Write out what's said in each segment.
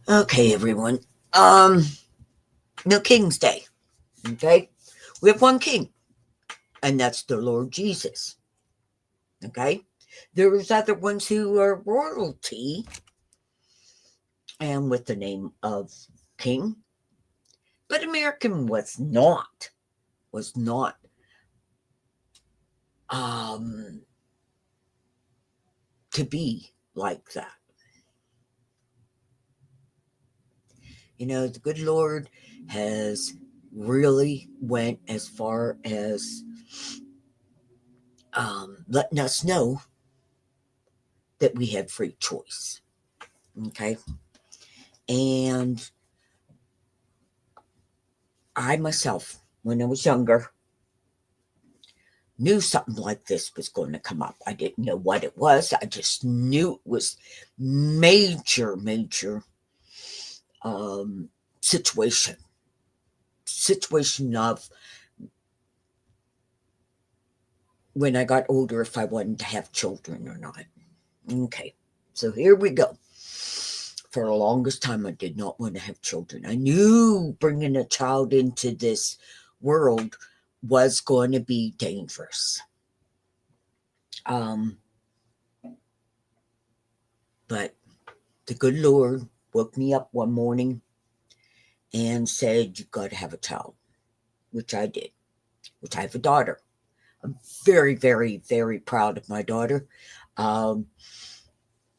Okay, everyone. No King's Day. Okay, we have one King, and that's the Lord Jesus. Okay, there's other ones who are royalty and with the name of King, but American was not um to be like that. The good Lord has really went as far as letting us know that we have free choice. Okay, and I myself, when I was younger, knew something like this was going to come up. I didn't know what it was. I just knew it was major um, situation. Situation of when I got older, if I wanted to have children or not. Okay, so here we go. For the longest time, I did not want to have children. I knew bringing a child into this world was going to be dangerous. Um, but the good Lord woke me up one morning and said, "You got to have a child," which I did, which I have a daughter. I'm very proud of my daughter. Um,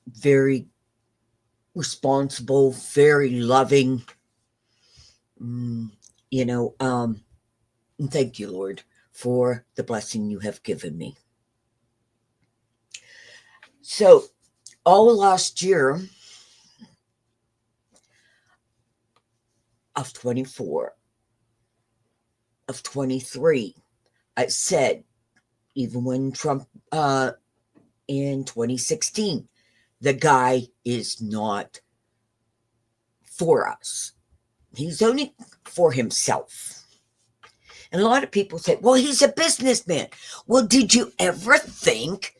very responsible, very loving. Mm, you know, and thank you, Lord, for the blessing you have given me. So, all last year of 24, of 23, I said, even when Trump in 2016, the guy is not for us. He's only for himself. And a lot of people say, well, he's a businessman. Well, did you ever think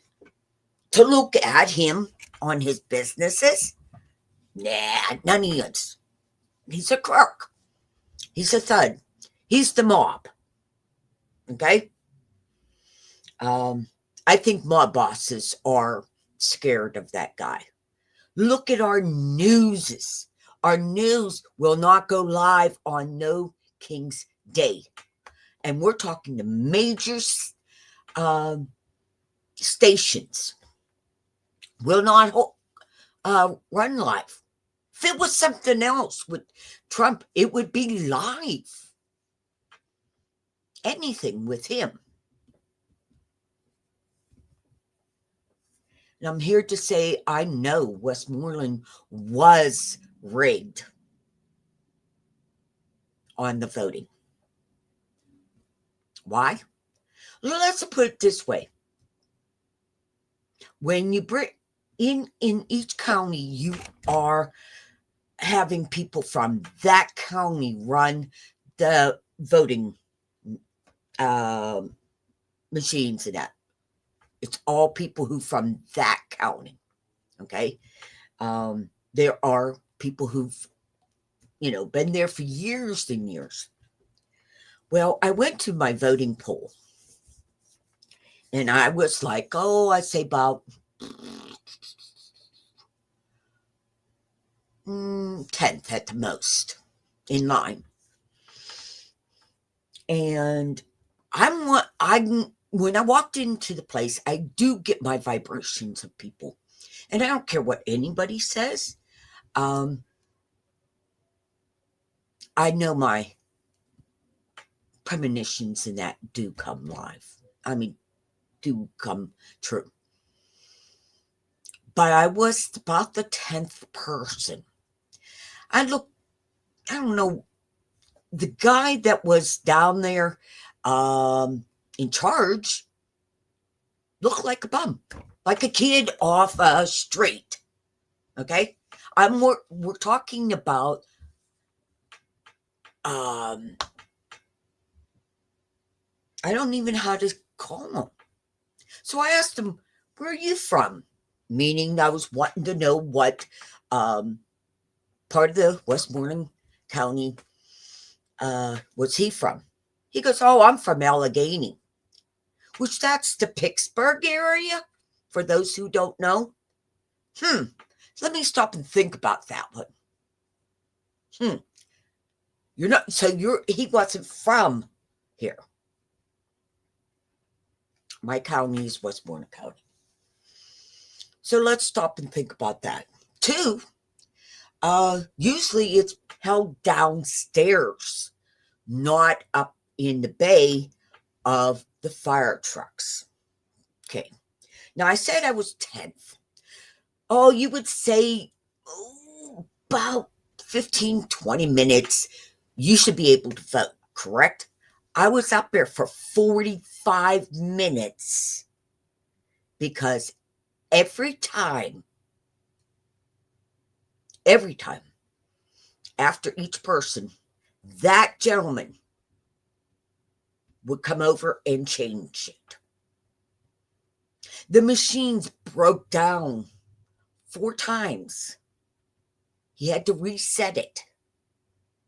to look at him on his businesses? Nah, none of us. He's a crook. He's a thug. He's the mob. Okay? Um, I think mob bosses are scared of that guy. Look at our newses. Our news will not go live on No King's Day. And we're talking the major um, stations will not run live. If it was something else with Trump, it would be live. Anything with him. And I'm here to say I know Westmoreland was rigged on the voting. Why? Well, let's put it this way. When you bring in each county, you are having people from that county run the voting um, machines and that. It's all people who from that county. Okay, there are people who've been there for years and years. Well, I went to my voting poll, and I was like, oh, I'd say about 10th at the most in line. And I'm when I walked into the place, I do get my vibrations of people. And I don't care what anybody says. Um, I know my premonitions and that do come live. I mean, do come true. But I was about the 10th person. I look, I don't know, the guy that was down there in charge looked like a bum, like a kid off a street. Okay, we're talking about um, I don't even know how to call him. So I asked him, "Where are you from?" Meaning I was wanting to know what um, part of the Westmoreland County was he from? He goes, oh, I'm from Allegheny, which that's the Pittsburgh area, for those who don't know. Let me stop and think about that one. You're not, so he wasn't from here. My county is Westmoreland County. So let's stop and think about that. 2, usually it's held downstairs, not up in the bay of the fire trucks. Okay. Now I said I was 10th. Oh, you would say about 15, 20 minutes, you should be able to vote, correct? I was up there for 45 minutes because every time, after each person, that gentleman would come over and change it. The machines broke down 4 times. He had to reset it.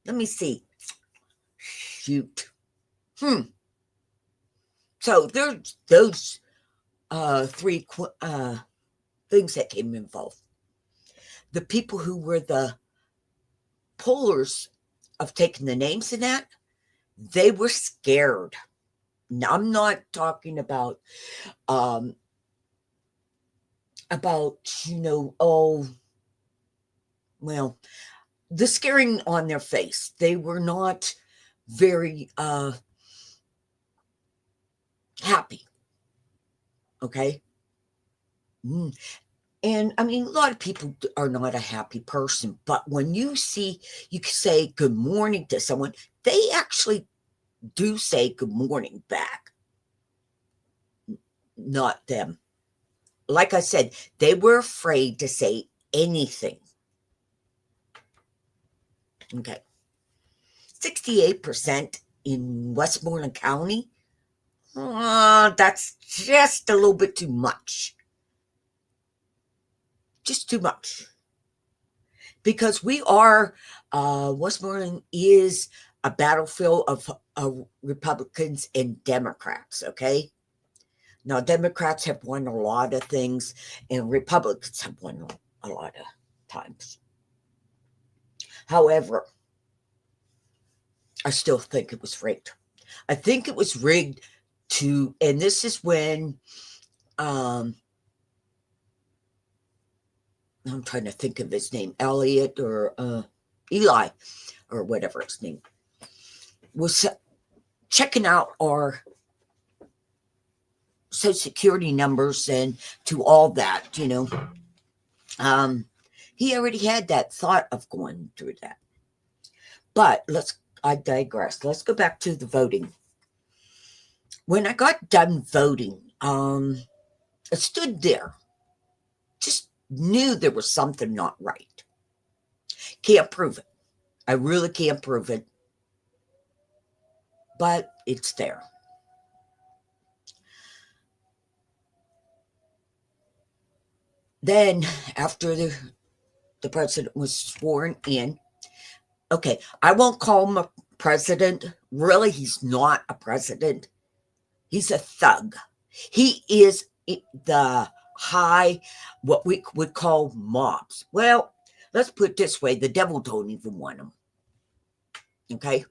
Let me see. Shoot. So there's those 3 things that came involved. The people who were the pollers of taking the names in that, they were scared. Now, I'm not talking about the scaring on their face. They were not very happy. Okay. And I mean, a lot of people are not a happy person, but when you can say good morning to someone, they actually do say good morning back. Not them. Like I said, they were afraid to say anything. Okay. 68% in Westmoreland County. That's just a little bit too much. Just too much. Because we are, Westmoreland is a battlefield of Republicans and Democrats, okay? Now, Democrats have won a lot of things, and Republicans have won a lot of times. However, I still think it was rigged. I think it was rigged and this is when, I'm trying to think of his name, Elliot or Eli, or whatever his name, was checking out our Social Security numbers and to all that, he already had that thought of going through that. But I digress. Let's go back to the voting. When I got done voting, I stood there, just knew there was something not right. Can't prove it. I really can't prove it. But it's there. Then, after the president was sworn in, okay, I won't call him a president. Really, he's not a president. He's a thug. He is the what we would call mobs. Well, let's put it this way. The devil don't even want him. Okay?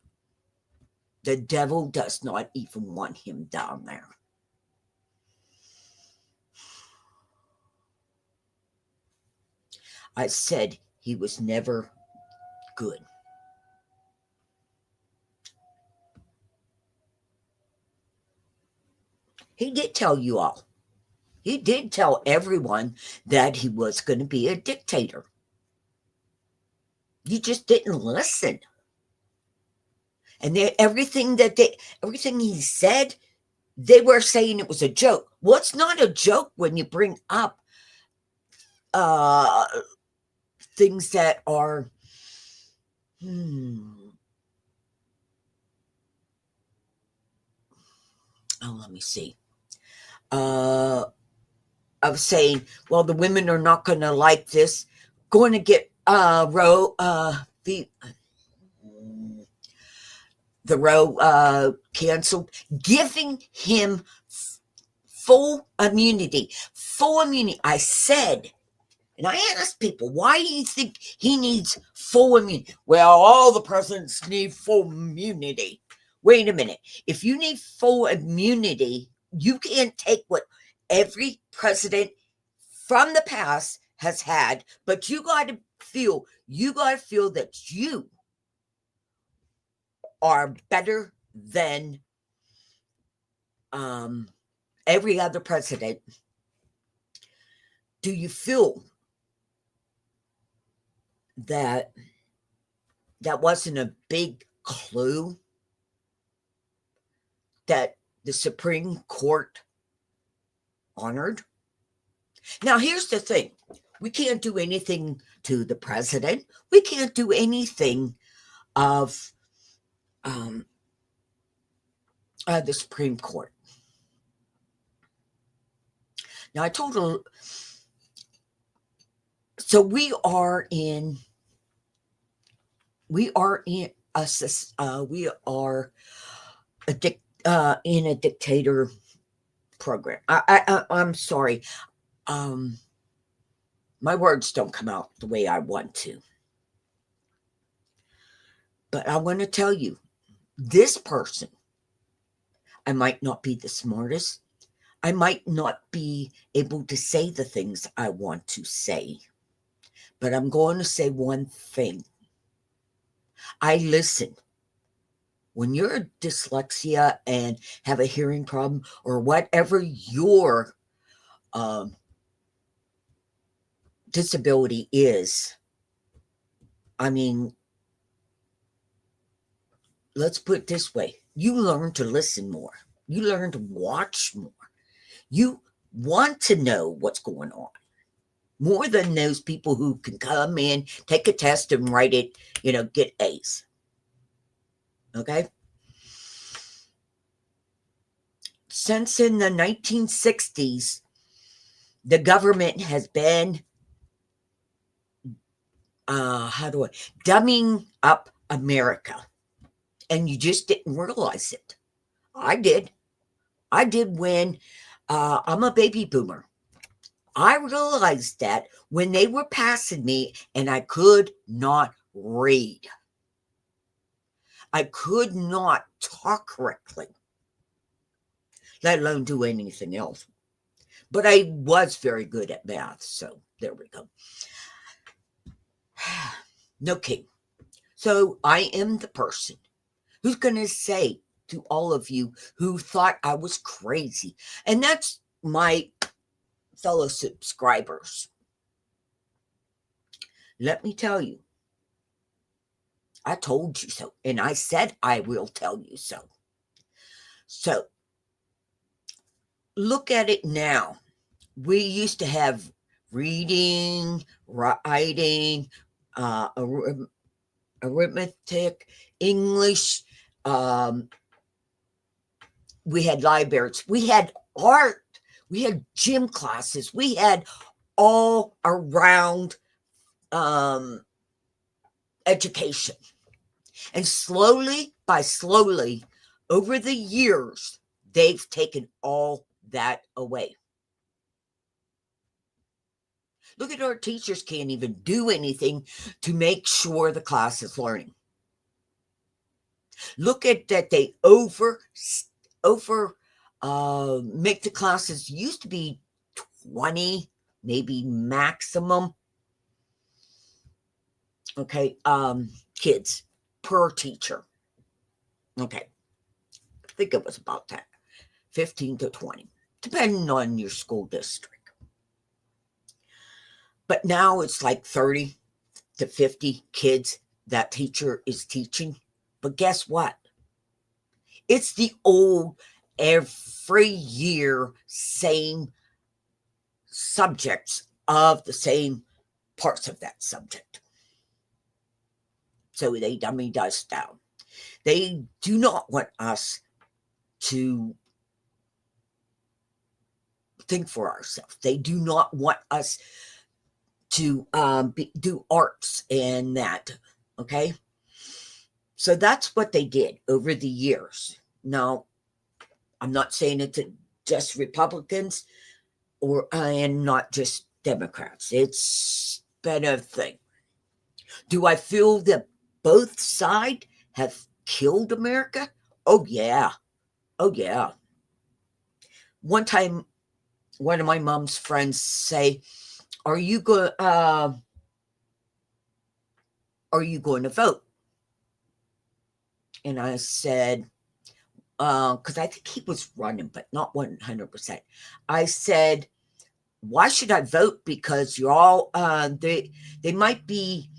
The devil does not even want him down there. I said he was never good. He did tell you all. He did tell everyone that he was going to be a dictator. You just didn't listen. And everything he said, they were saying it was a joke. Well, it's not a joke when you bring up things that are let me see. Of saying, well, the women are not going to like this, going to get Roe, the Roe canceled, giving him full immunity. Full immunity. I said, and I asked people, why do you think he needs full immunity? Well, all the presidents need full immunity. Wait a minute. If you need full immunity, you can't take what every president from the past has had, but you got to feel that you are better than every other president. Do you feel that wasn't a big clue that the Supreme Court honored? Now, here's the thing. We can't do anything to the president. We can't do anything of the Supreme Court. Now, I told her, so we are in a dictator program. I'm sorry. My words don't come out the way I want to. But I want to tell you, this person, I might not be the smartest. I might not be able to say the things I want to say. But I'm going to say one thing. I listen. When you're a dyslexia and have a hearing problem or whatever your disability is, I mean, let's put it this way. You learn to listen more. You learn to watch more. You want to know what's going on more than those people who can come in, take a test and write it, get A's. Okay? Since in the 1960s, the government has been dumbing up America. And you just didn't realize it. I did when I'm a baby boomer. I realized that when they were passing me and I could not read. I could not talk correctly, let alone do anything else. But I was very good at math, so there we go. No kidding. So I am the person who's going to say to all of you who thought I was crazy, and that's my fellow subscribers. Let me tell you, I told you so, and I said I will tell you so. So, look at it now. We used to have reading, writing, arithmetic, English. We had libraries. We had art. We had gym classes. We had all around education. And slowly, over the years, they've taken all that away. Look at our teachers can't even do anything to make sure the class is learning. Look at that they make the classes. Used to be 20, maybe maximum. Okay, kids per teacher. Okay, I think it was about that, 15 to 20, depending on your school district. But now it's like 30 to 50 kids that teacher is teaching. But guess what? It's the old, every year, same subjects of the same parts of that subject. So they dummy us down. They do not want us to think for ourselves. They do not want us to do arts and that. Okay. So that's what they did over the years. Now, I'm not saying it's just Republicans and not just Democrats. It's been a thing. Do I feel that both sides have killed America? Oh, yeah. Oh, yeah. One time, one of my mom's friends say, are you going to vote? And I said, because I think he was running, but not 100%. I said, why should I vote? Because you're all, they might be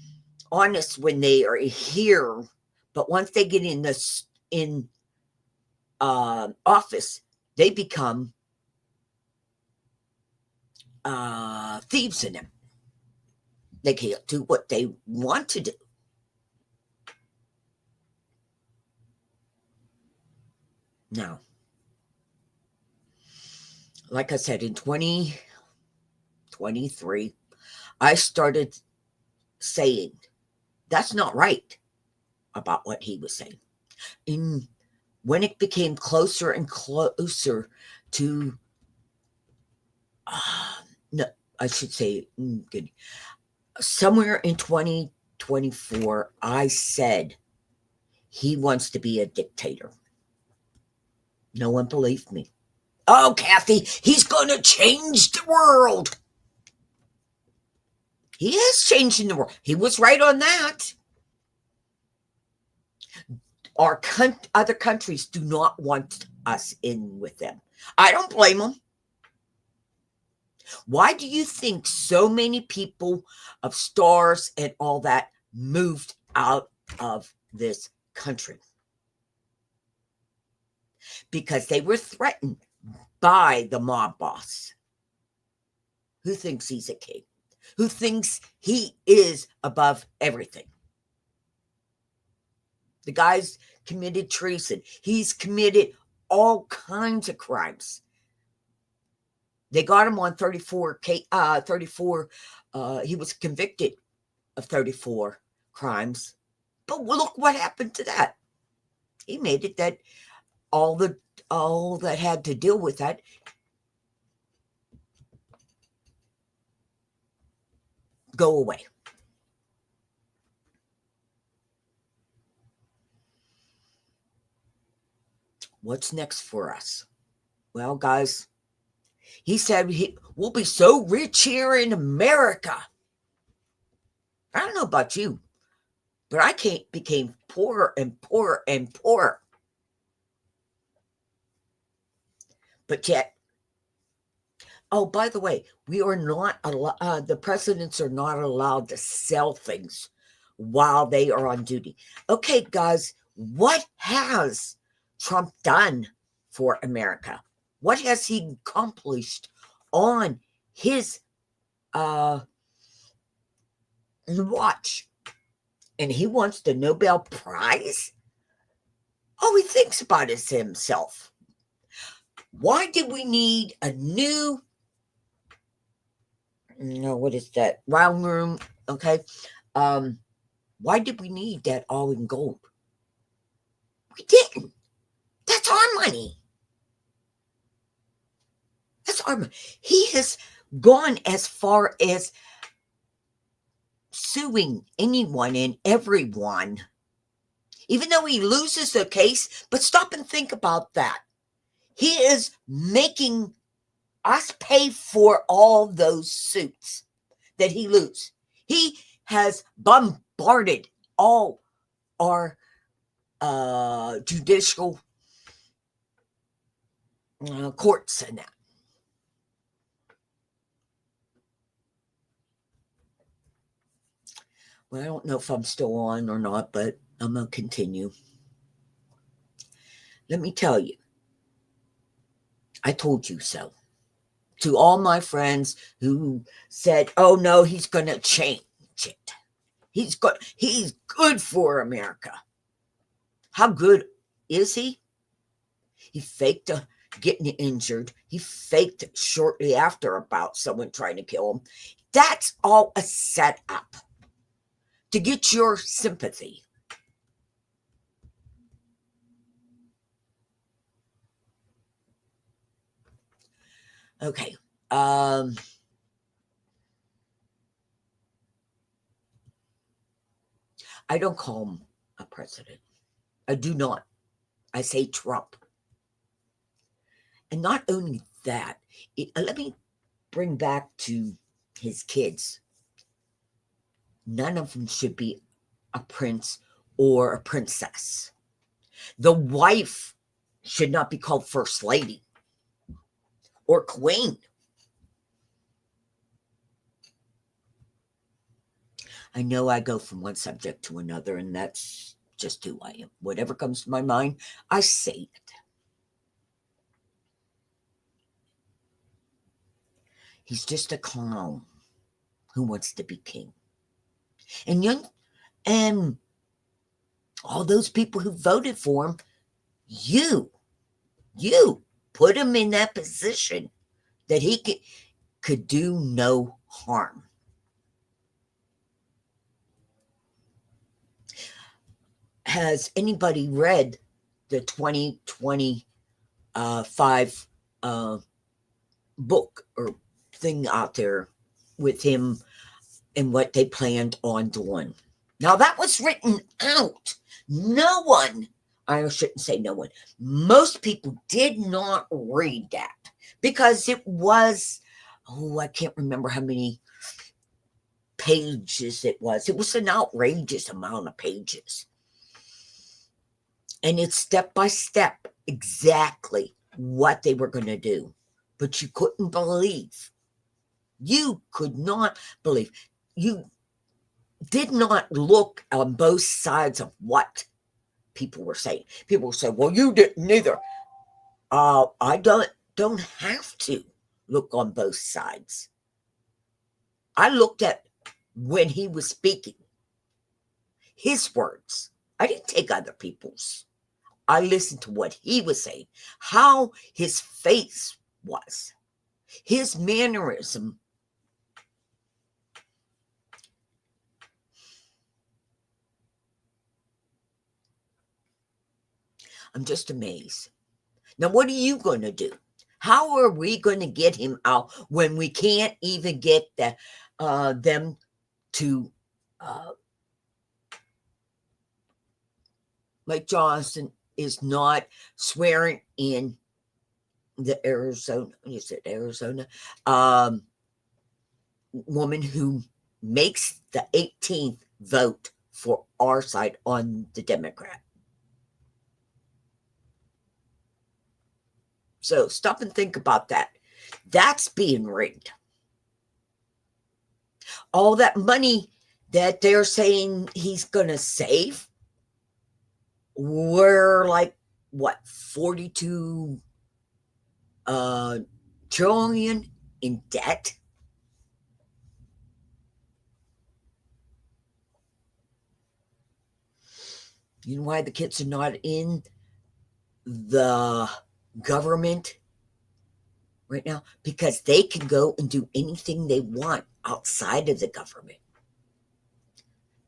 honest when they are here, but once they get in office, they become thieves in them. They can't do what they want to do. Now, like I said, in 2023, I started saying that's not right about what he was saying. When it became closer and closer to, no, I should say, good. Somewhere in 2024, I said he wants to be a dictator. No one believed me. Oh, Kathy, he's going to change the world. He is changing the world. He was right on that. Other countries do not want us in with them. I don't blame them. Why do you think so many people of stars and all that moved out of this country? Because they were threatened by the mob boss, who thinks he's a king, who thinks he is above everything. The guy's committed treason. He's committed all kinds of crimes. They got him on 34. He was convicted of 34 crimes. But look what happened to that. He made it that all that had to deal with that go away. What's next for us? Well, guys, he said we'll be so rich here in America. I don't know about you, but I became poorer and poorer and poorer. But yet, oh, by the way, we are not the presidents are not allowed to sell things while they are on duty. Okay, guys, what has Trump done for America? What has he accomplished on his watch? And he wants the Nobel Prize? All he thinks about is himself. Why did we need a new, what is that, round room? Okay. Why did we need that all in gold? We didn't. That's our money. That's our money. He has gone as far as suing anyone and everyone, even though he loses the case. But stop and think about that. He is making us pay for all those suits that he loses. He has bombarded all our judicial courts and that. Well, I don't know if I'm still on or not, but I'm going to continue. Let me tell you, I told you so. To all my friends who said, oh no, he's going to change it. He's good for America. How good is he? He faked getting injured. He faked it shortly after about someone trying to kill him. That's all a setup to get your sympathy. Okay. I don't call him a president. I do not. I say Trump. And not only that, let me bring back to his kids. None of them should be a prince or a princess. The wife should not be called first lady or queen. I know I go from one subject to another, and that's just who I am. Whatever comes to my mind, I say it. He's just a clown who wants to be king. And all those people who voted for him, you put him in that position that he could do no harm. Has anybody read the 2025 book or thing out there with him and what they planned on doing? Now, that was written out. No one, I shouldn't say no one, most people did not read that because it was, I can't remember how many pages it was. It was an outrageous amount of pages. And it's step by step exactly what they were going to do. But you couldn't believe. You could not believe. You did not look on both sides of what people were saying. People would say, well, you didn't either. I don't have to look on both sides. I looked at when he was speaking, his words. I didn't take other people's. I listened to what he was saying, how his face was, his mannerism. I'm just amazed. Now, what are you going to do? How are we going to get him out when we can't even get them to, Mike Johnson is not swearing in the Arizona woman who makes the 18th vote for our side on the Democrat. So stop and think about that. That's being rigged. All that money that they're saying he's going to save, we're like, what, 42 trillion in debt? You know why the kids are not in the government right now? Because they can go and do anything they want outside of the government.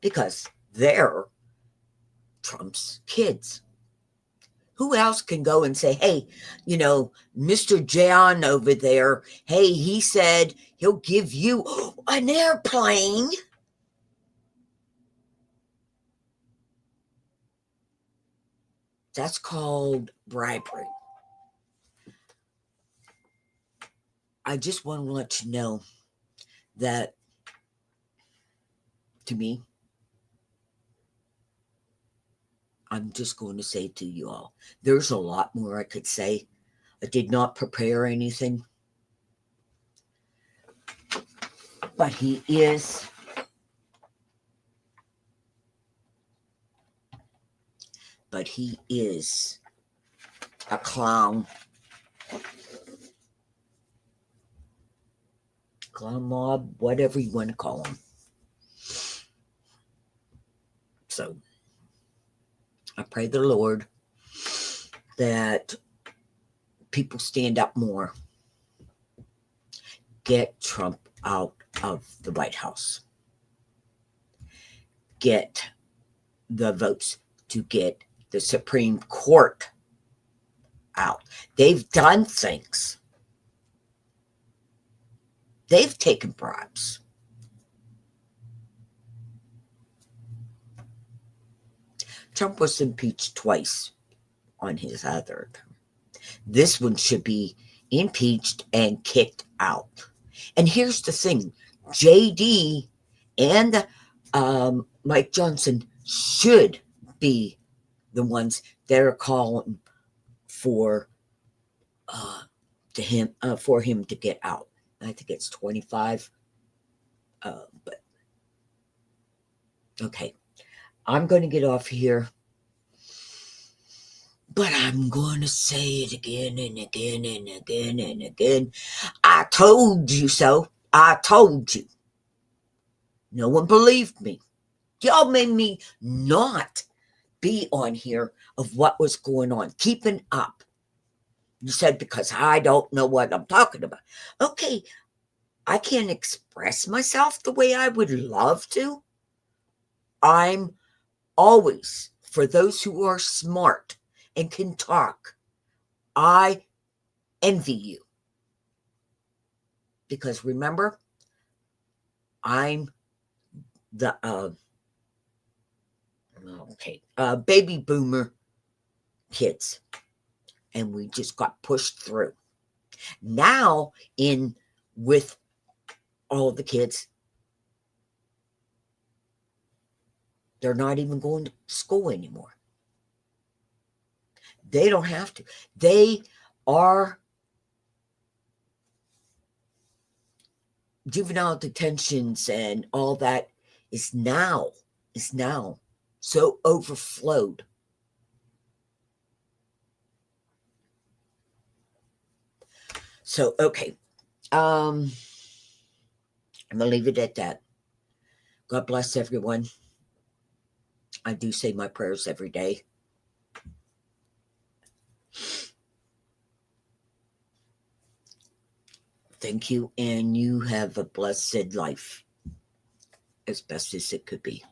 Because they're Trump's kids. Who else can go and say, hey, Mr. John over there, hey, he said he'll give you an airplane. That's called bribery. I just want to let you know that, to me, I'm just going to say to you all, there's a lot more I could say. I did not prepare anything. But he is a clown. Clown mob, whatever you want to call him. So I pray the Lord that people stand up more. Get Trump out of the White House. Get the votes to get the Supreme Court out. They've done things. They've taken bribes. Trump was impeached twice on his other term. This one should be impeached and kicked out. And here's the thing, JD and Mike Johnson should be the ones that are calling for him to get out. I think it's 25. But okay, I'm going to get off here. But I'm going to say it again and again and again and again. I told you so. I told you. No one believed me. Y'all made me not be on here of what was going on, keeping up. You said because I don't know what I'm talking about. Okay, I can't express myself the way I would love to. I'm always, for those who are smart and can talk, I envy you. Because remember, I'm the baby boomer kids, and we just got pushed through. Now, with all the kids, they're not even going to school anymore. They don't have to. They are juvenile detentions and all that is now so overflowed. So, okay. I'm going to leave it at that. God bless everyone. I do say my prayers every day. Thank you, and you have a blessed life as best as it could be.